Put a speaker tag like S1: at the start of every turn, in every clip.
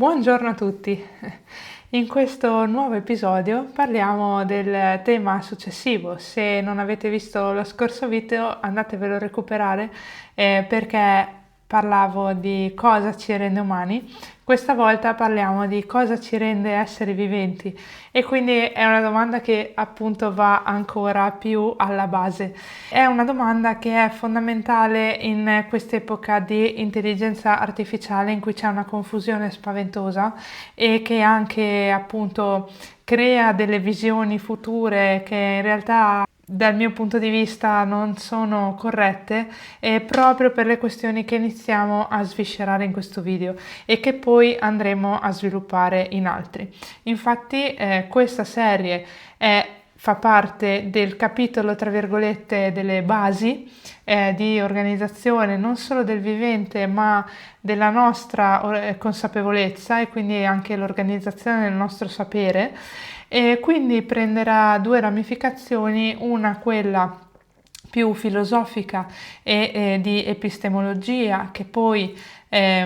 S1: Buongiorno a tutti. In questo nuovo episodio parliamo del tema successivo. Se non avete visto lo scorso video, andatevelo a recuperare perché parlavo di cosa ci rende umani. Questa volta parliamo di cosa ci rende esseri viventi e quindi è una domanda che appunto va ancora più alla base. È una domanda che è fondamentale in quest'epoca di intelligenza artificiale in cui c'è una confusione spaventosa e che anche appunto crea delle visioni future che in realtà dal mio punto di vista non sono corrette, proprio per le questioni che iniziamo a sviscerare in questo video e che poi andremo a sviluppare in altri. Infatti questa serie fa parte del capitolo, tra virgolette, delle basi di organizzazione non solo del vivente ma della nostra consapevolezza e quindi anche l'organizzazione del nostro sapere, e quindi prenderà due ramificazioni, una quella più filosofica e di epistemologia che poi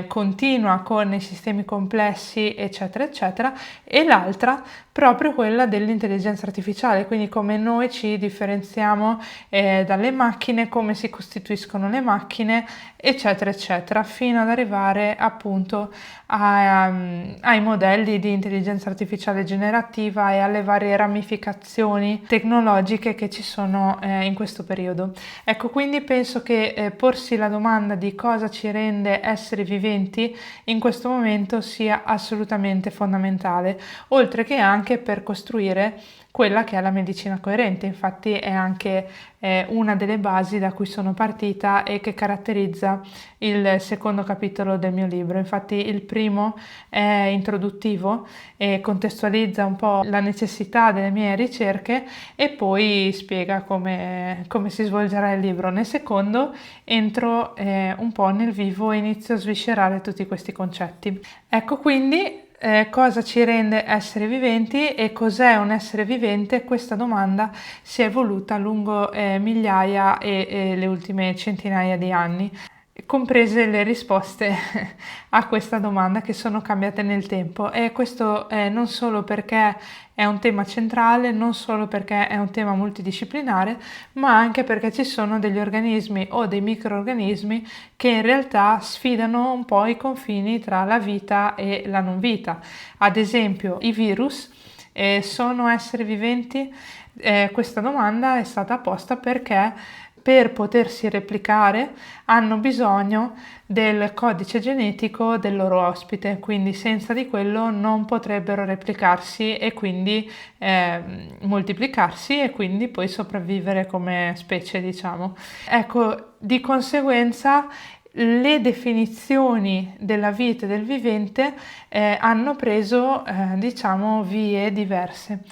S1: continua con i sistemi complessi eccetera eccetera, e l'altra proprio quella dell'intelligenza artificiale, quindi come noi ci differenziamo dalle macchine, come si costituiscono le macchine eccetera eccetera, fino ad arrivare appunto ai modelli di intelligenza artificiale generativa e alle varie ramificazioni tecnologiche che ci sono in questo periodo. Ecco, quindi penso che porsi la domanda di cosa ci rende esseri viventi in questo momento sia assolutamente fondamentale, oltre che anche per costruire quella che è la medicina coerente. Infatti è anche una delle basi da cui sono partita e che caratterizza il secondo capitolo del mio libro. Infatti il primo è introduttivo e contestualizza un po' la necessità delle mie ricerche e poi spiega come si svolgerà il libro. Nel secondo entro un po' nel vivo e inizio a sviscerare tutti questi concetti. Ecco, quindi cosa ci rende esseri viventi e cos'è un essere vivente? Questa domanda si è evoluta lungo migliaia e le ultime centinaia di anni, comprese le risposte a questa domanda che sono cambiate nel tempo, e questo non solo perché è un tema centrale, non solo perché è un tema multidisciplinare, ma anche perché ci sono degli organismi o dei microorganismi che in realtà sfidano un po' i confini tra la vita e la non vita. Ad esempio, i virus sono esseri viventi? Questa domanda è stata posta perché per potersi replicare hanno bisogno del codice genetico del loro ospite, quindi senza di quello non potrebbero replicarsi e quindi moltiplicarsi e quindi poi sopravvivere come specie, diciamo. Ecco, di conseguenza le definizioni della vita e del vivente hanno preso diciamo vie diverse.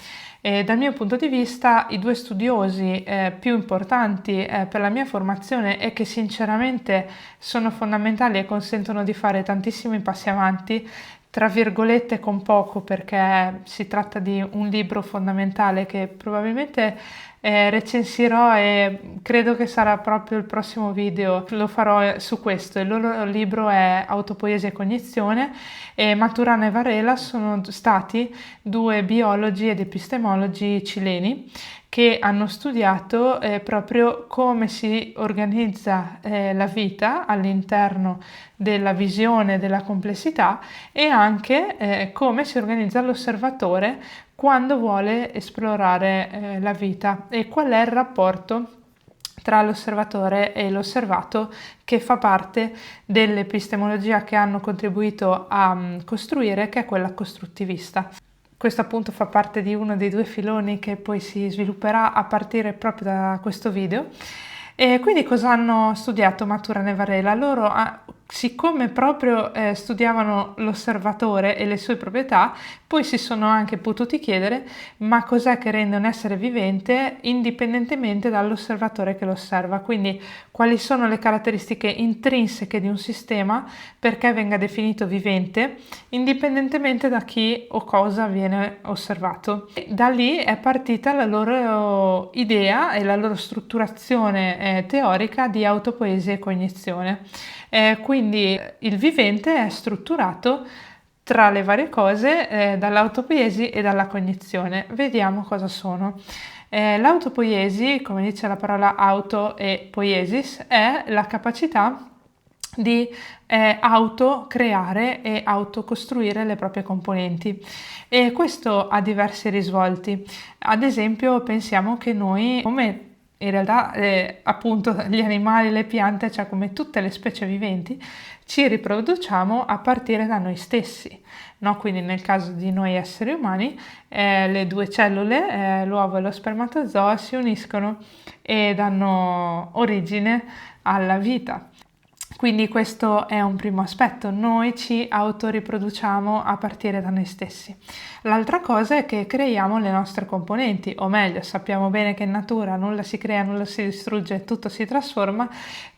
S1: Dal mio punto di vista i due studiosi più importanti per la mia formazione e che sinceramente sono fondamentali e consentono di fare tantissimi passi avanti, tra virgolette con poco, perché si tratta di un libro fondamentale che probabilmente recensirò e credo che sarà proprio il prossimo video, lo farò su questo. Il loro libro è Autopoiesia e cognizione e Maturana e Varela sono stati due biologi ed epistemologi cileni che hanno studiato proprio come si organizza la vita all'interno della visione della complessità e anche come si organizza l'osservatore quando vuole esplorare la vita e qual è il rapporto tra l'osservatore e l'osservato, che fa parte dell'epistemologia che hanno contribuito a costruire, che è quella costruttivista. Questo appunto fa parte di uno dei due filoni che poi si svilupperà a partire proprio da questo video. E quindi cosa hanno studiato Maturana e Varela? Loro, siccome proprio studiavano l'osservatore e le sue proprietà, poi si sono anche potuti chiedere ma cos'è che rende un essere vivente indipendentemente dall'osservatore che lo osserva, quindi quali sono le caratteristiche intrinseche di un sistema perché venga definito vivente indipendentemente da chi o cosa viene osservato. E da lì è partita la loro idea e la loro strutturazione teorica di autopoiesia e cognizione. Quindi il vivente è strutturato tra le varie cose dall'autopoiesi e dalla cognizione. Vediamo cosa sono. L'autopoiesi, come dice la parola auto e poiesis, è la capacità di autocreare e autocostruire le proprie componenti, e questo ha diversi risvolti. Ad esempio, pensiamo che noi, come in realtà appunto gli animali, le piante, cioè come tutte le specie viventi, ci riproduciamo a partire da noi stessi, no? Quindi nel caso di noi esseri umani, le due cellule, l'uovo e lo spermatozoo, si uniscono e danno origine alla vita. Quindi questo è un primo aspetto, noi ci autoriproduciamo a partire da noi stessi. L'altra cosa è che creiamo le nostre componenti, o meglio, sappiamo bene che in natura nulla si crea, nulla si distrugge, tutto si trasforma,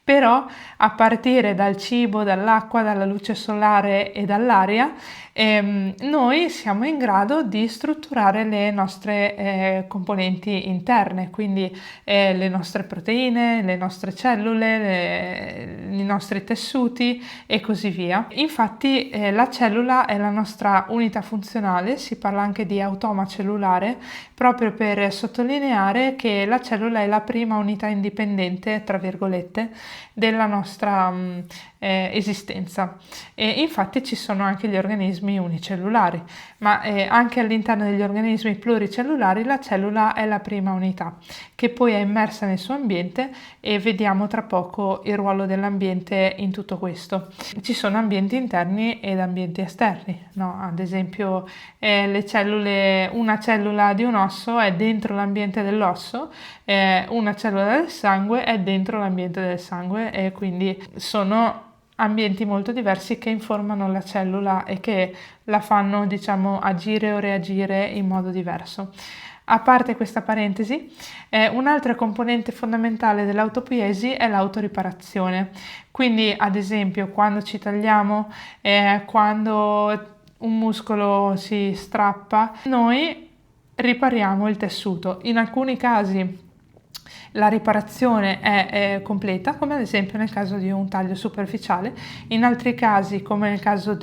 S1: però a partire dal cibo, dall'acqua, dalla luce solare e dall'aria, noi siamo in grado di strutturare le nostre componenti interne, quindi le nostre proteine, le nostre cellule, i nostri tessuti e così via. Infatti la cellula è la nostra unità funzionale, si parla anche di automa cellulare, proprio per sottolineare che la cellula è la prima unità indipendente, tra virgolette, della nostra esistenza. E infatti ci sono anche gli organismi unicellulari, ma anche all'interno degli organismi pluricellulari la cellula è la prima unità, che poi è immersa nel suo ambiente, e vediamo tra poco il ruolo dell'ambiente in tutto questo. Ci sono ambienti interni ed ambienti esterni, no? Ad esempio le cellule, una cellula di un osso è dentro l'ambiente dell'osso, una cellula del sangue è dentro l'ambiente del sangue, e quindi sono ambienti molto diversi che informano la cellula e che la fanno, diciamo, agire o reagire in modo diverso. A parte questa parentesi, un'altra componente fondamentale dell'autopoiesi è l'autoriparazione. Quindi, ad esempio, quando ci tagliamo, quando un muscolo si strappa, noi ripariamo il tessuto. In alcuni casi la riparazione è completa, come ad esempio nel caso di un taglio superficiale. In altri casi, come nel caso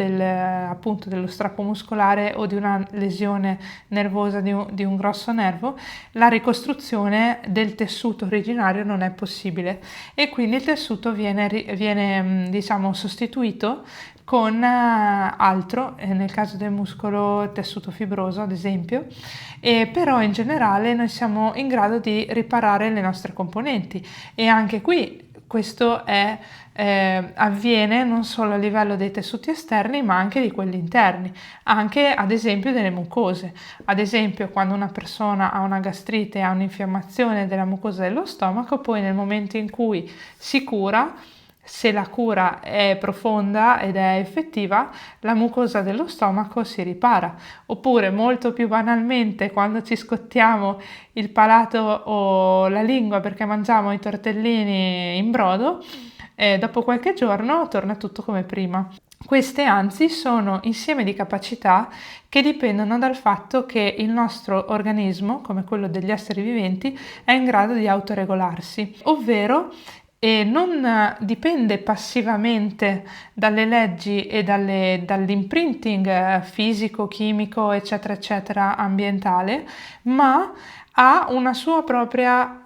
S1: appunto dello strappo muscolare o di una lesione nervosa di un grosso nervo, la ricostruzione del tessuto originario non è possibile, e quindi il tessuto viene diciamo sostituito con altro, nel caso del muscolo tessuto fibroso ad esempio, però in generale noi siamo in grado di riparare le nostre componenti, e anche qui questo avviene non solo a livello dei tessuti esterni ma anche di quelli interni, anche ad esempio delle mucose. Ad esempio, quando una persona ha una gastrite, ha un'infiammazione della mucosa dello stomaco, poi nel momento in cui si cura, se la cura è profonda ed è effettiva, la mucosa dello stomaco si ripara. Oppure, molto più banalmente, quando ci scottiamo il palato o la lingua perché mangiamo i tortellini in brodo, dopo qualche giorno torna tutto come prima. Queste anzi sono insieme di capacità che dipendono dal fatto che il nostro organismo, come quello degli esseri viventi, è in grado di autoregolarsi, ovvero non dipende passivamente dalle leggi e dall'imprinting fisico, chimico, eccetera, eccetera, ambientale, ma ha una sua propria,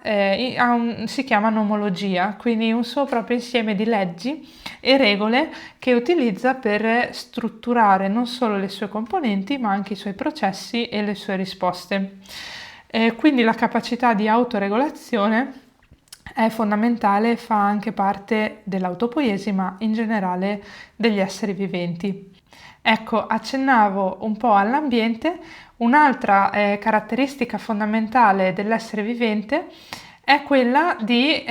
S1: si chiama nomologia, quindi un suo proprio insieme di leggi e regole che utilizza per strutturare non solo le sue componenti, ma anche i suoi processi e le sue risposte. Quindi la capacità di autoregolazione è fondamentale e fa anche parte dell'autopoiesi, ma in generale degli esseri viventi. Ecco, accennavo un po' all'ambiente. Un'altra caratteristica fondamentale dell'essere vivente è quella di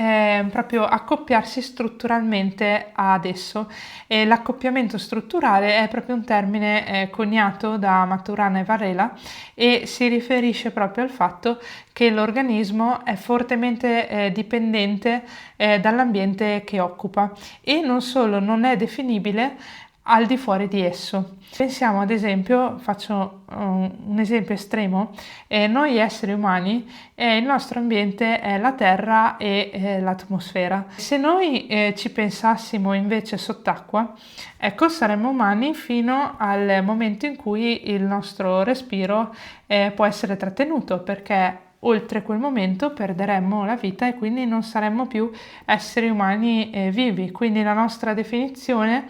S1: proprio accoppiarsi strutturalmente ad esso. L'accoppiamento strutturale è proprio un termine coniato da Maturana e Varela, e si riferisce proprio al fatto che l'organismo è fortemente dipendente dall'ambiente che occupa, e non solo non è definibile, al di fuori di esso. Pensiamo ad esempio, faccio un esempio estremo, noi esseri umani, il nostro ambiente è la Terra e l'atmosfera. Se noi ci pensassimo invece sott'acqua, ecco, saremmo umani fino al momento in cui il nostro respiro può essere trattenuto, perché oltre quel momento perderemmo la vita e quindi non saremmo più esseri umani vivi. Quindi la nostra definizione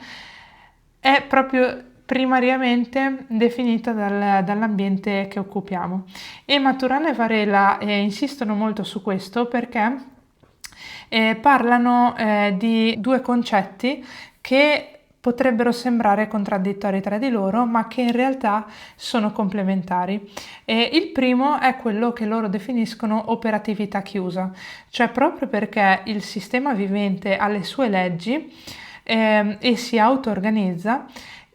S1: è proprio primariamente definita dall'ambiente che occupiamo. E Maturana e Varela insistono molto su questo perché parlano di due concetti che potrebbero sembrare contraddittori tra di loro, ma che in realtà sono complementari. Il primo è quello che loro definiscono operatività chiusa, cioè proprio perché il sistema vivente ha le sue leggi e si auto-organizza,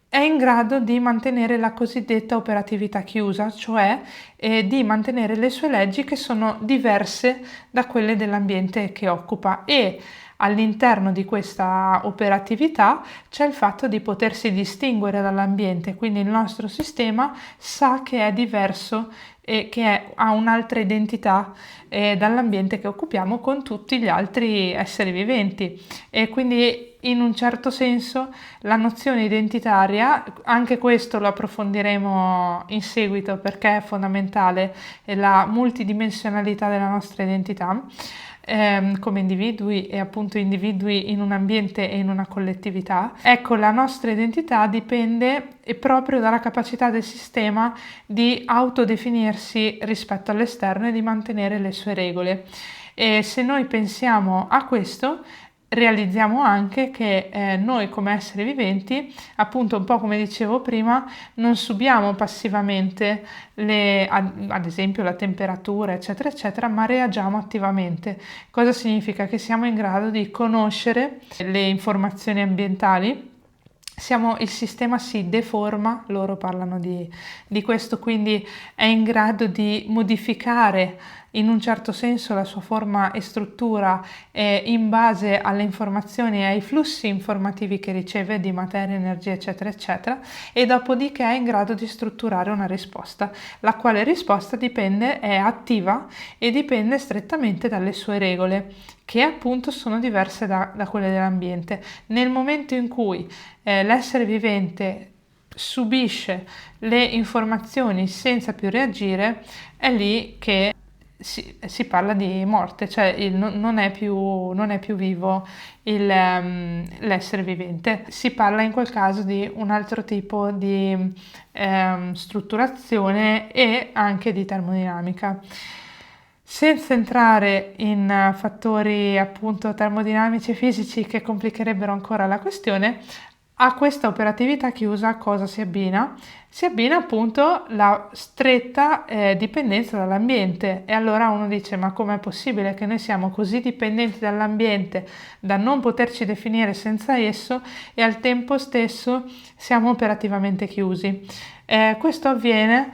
S1: è in grado di mantenere la cosiddetta operatività chiusa, cioè di mantenere le sue leggi che sono diverse da quelle dell'ambiente che occupa, e all'interno di questa operatività c'è il fatto di potersi distinguere dall'ambiente, quindi il nostro sistema sa che è diverso e che ha un'altra identità dall'ambiente che occupiamo con tutti gli altri esseri viventi, e quindi in un certo senso la nozione identitaria, anche questo lo approfondiremo in seguito perché è fondamentale, è la multidimensionalità della nostra identità come individui e appunto individui in un ambiente e in una collettività. Ecco, la nostra identità dipende proprio dalla capacità del sistema di autodefinirsi rispetto all'esterno e di mantenere le sue regole. E se noi pensiamo a questo, realizziamo anche che noi come esseri viventi, appunto un po' come dicevo prima, non subiamo passivamente ad esempio la temperatura eccetera eccetera, ma reagiamo attivamente. Cosa significa? Che siamo in grado di conoscere le informazioni ambientali. Il sistema si deforma, loro parlano di questo, quindi è in grado di modificare in un certo senso la sua forma e struttura in base alle informazioni e ai flussi informativi che riceve di materia, energia eccetera eccetera, e dopodiché è in grado di strutturare una risposta, la quale risposta è attiva e dipende strettamente dalle sue regole, che appunto sono diverse da quelle dell'ambiente. Nel momento in cui l'essere vivente subisce le informazioni senza più reagire, è lì che si parla di morte, cioè non è più vivo l'essere vivente. Si parla in quel caso di un altro tipo di strutturazione e anche di termodinamica. Senza entrare in fattori appunto termodinamici e fisici che complicherebbero ancora la questione, a questa operatività chiusa cosa si abbina? Si abbina appunto la stretta dipendenza dall'ambiente. E allora uno dice: ma com'è possibile che noi siamo così dipendenti dall'ambiente da non poterci definire senza esso e al tempo stesso siamo operativamente chiusi? Questo avviene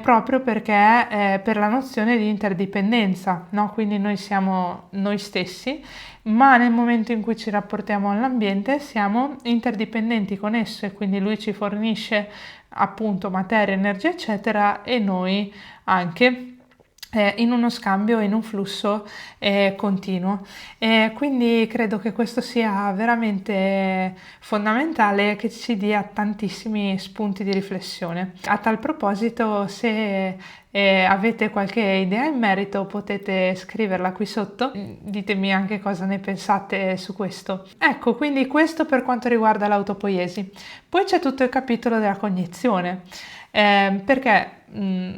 S1: proprio perché per la nozione di interdipendenza, no? Quindi noi siamo noi stessi, ma nel momento in cui ci rapportiamo all'ambiente siamo interdipendenti con esso, e quindi lui ci fornisce appunto materia, energia eccetera, e noi anche, in uno scambio, in un flusso continuo. Quindi credo che questo sia veramente fondamentale, che ci dia tantissimi spunti di riflessione. A tal proposito, se avete qualche idea in merito, potete scriverla qui sotto, ditemi anche cosa ne pensate su questo. Ecco, quindi questo per quanto riguarda l'autopoiesi. Poi c'è tutto il capitolo della cognizione, perché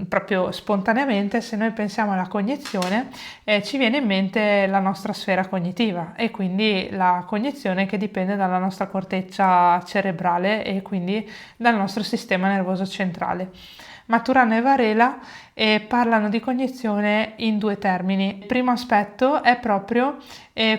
S1: proprio spontaneamente, se noi pensiamo alla cognizione, ci viene in mente la nostra sfera cognitiva, e quindi la cognizione che dipende dalla nostra corteccia cerebrale e quindi dal nostro sistema nervoso centrale. Maturana e Varela parlano di cognizione in due termini. Il primo aspetto è proprio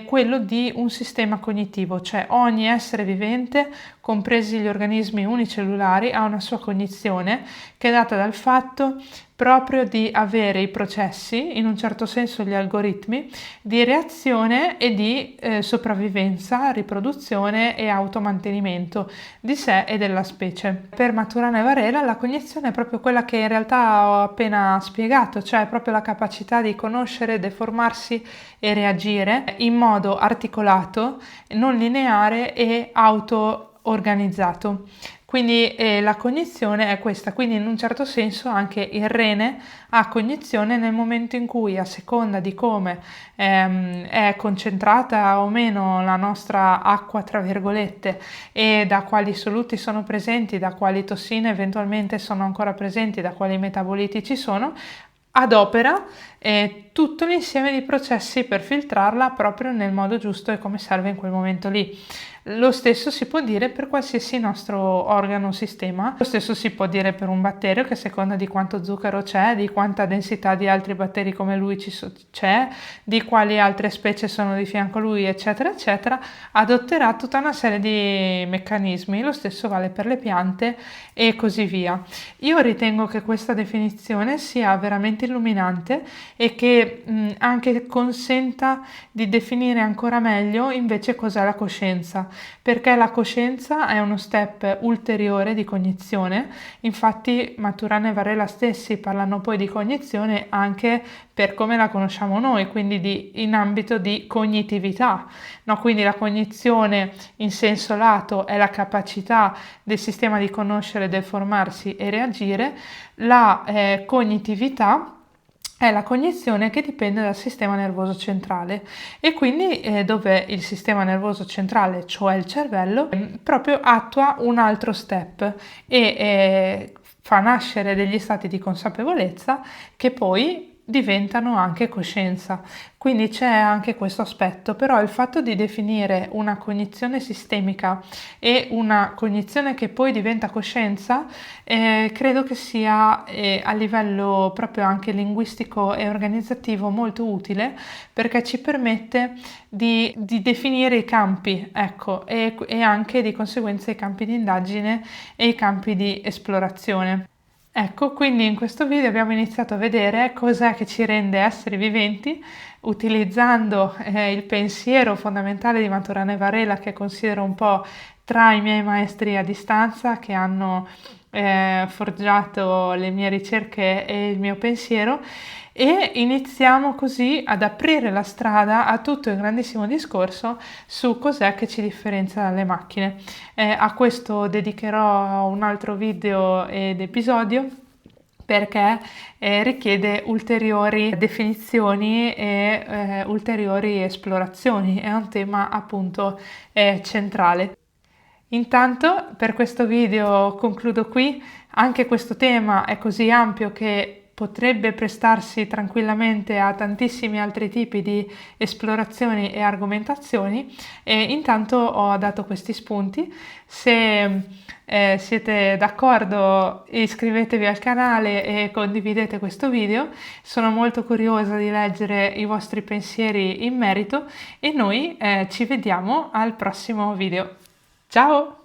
S1: quello di un sistema cognitivo, cioè ogni essere vivente, compresi gli organismi unicellulari, ha una sua cognizione che è data dal fatto proprio di avere i processi, in un certo senso gli algoritmi, di reazione e di sopravvivenza, riproduzione e automantenimento di sé e della specie. Per Maturana e Varela la cognizione è proprio quella che in realtà ho appena spiegato, cioè proprio la capacità di conoscere, deformarsi e reagire in modo articolato, non lineare e auto-organizzato. Quindi la cognizione è questa, quindi in un certo senso anche il rene ha cognizione nel momento in cui, a seconda di come è concentrata o meno la nostra acqua, tra virgolette, e da quali soluti sono presenti, da quali tossine eventualmente sono ancora presenti, da quali metaboliti ci sono, adopera tutto l'insieme di processi per filtrarla proprio nel modo giusto e come serve in quel momento lì. Lo stesso si può dire per qualsiasi nostro organo o sistema, lo stesso si può dire per un batterio che a seconda di quanto zucchero c'è, di quanta densità di altri batteri come lui c'è, di quali altre specie sono di fianco a lui, eccetera, eccetera, adotterà tutta una serie di meccanismi. Lo stesso vale per le piante e così via. Io ritengo che questa definizione sia veramente illuminante e che anche consenta di definire ancora meglio invece cos'è la coscienza, perché la coscienza è uno step ulteriore di cognizione. Infatti Maturana e Varela stessi parlano poi di cognizione anche per come la conosciamo noi, quindi in ambito di cognitività, no? Quindi la cognizione in senso lato è la capacità del sistema di conoscere, del formarsi e reagire. La cognitività è la cognizione che dipende dal sistema nervoso centrale e quindi dove il sistema nervoso centrale, cioè il cervello, proprio attua un altro step e fa nascere degli stati di consapevolezza che poi diventano anche coscienza. Quindi c'è anche questo aspetto, però il fatto di definire una cognizione sistemica e una cognizione che poi diventa coscienza, credo che sia a livello proprio anche linguistico e organizzativo molto utile, perché ci permette di definire i campi, ecco, e anche di conseguenza i campi di indagine e i campi di esplorazione. Ecco, quindi in questo video abbiamo iniziato a vedere cos'è che ci rende esseri viventi, utilizzando il pensiero fondamentale di Maturana e Varela, che considero un po' tra i miei maestri a distanza, che hanno forgiato le mie ricerche e il mio pensiero, e iniziamo così ad aprire la strada a tutto il grandissimo discorso su cos'è che ci differenzia dalle macchine. A questo dedicherò un altro video ed episodio, perché richiede ulteriori definizioni e ulteriori esplorazioni. È un tema appunto centrale. Intanto per questo video concludo qui. Anche questo tema è così ampio che potrebbe prestarsi tranquillamente a tantissimi altri tipi di esplorazioni e argomentazioni, e intanto ho dato questi spunti. Se siete d'accordo, iscrivetevi al canale e condividete questo video. Sono molto curiosa di leggere i vostri pensieri in merito e noi ci vediamo al prossimo video. Ciao!